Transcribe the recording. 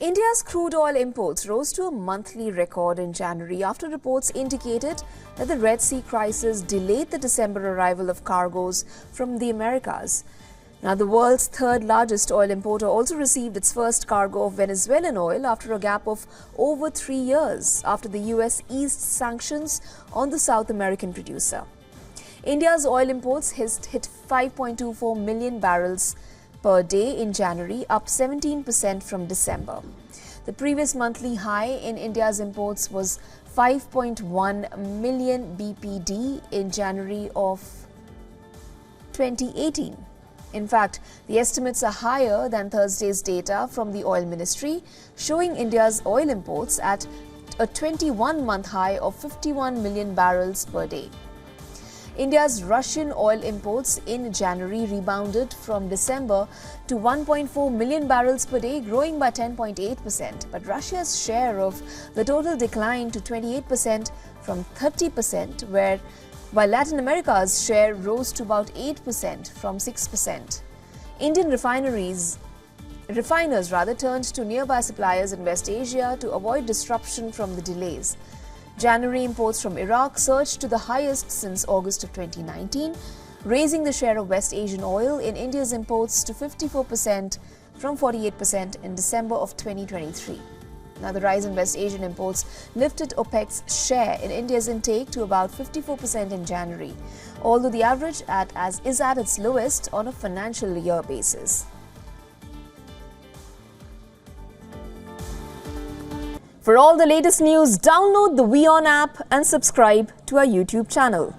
India's crude oil imports rose to a monthly record in January after reports indicated that the Red Sea crisis delayed the December arrival of cargoes from the Americas. Now, the world's third largest oil importer also received its first cargo of Venezuelan oil after a gap of over 3 years after the US eased sanctions on the South American producer. India's oil imports hit 5.24 million barrels per day in January, up 17% from December. The previous monthly high in India's imports was 5.1 million BPD in January of 2018. In fact, the estimates are higher than Thursday's data from the Oil Ministry, showing India's oil imports at a 21-month high of 51 million barrels per day. India's Russian oil imports in January rebounded from December to 1.4 million barrels per day, growing by 10.8%. But Russia's share of the total declined to 28% from 30%, while Latin America's share rose to about 8% from 6%. Indian refiners turned to nearby suppliers in West Asia to avoid disruption from the delays. January imports from Iraq surged to the highest since August of 2019, raising the share of West Asian oil in India's imports to 54% from 48% in December of 2023. Now, the rise in West Asian imports lifted OPEC's share in India's intake to about 54% in January, although the average is at its lowest on a financial year basis. For all the latest news, download the WION app and subscribe to our YouTube channel.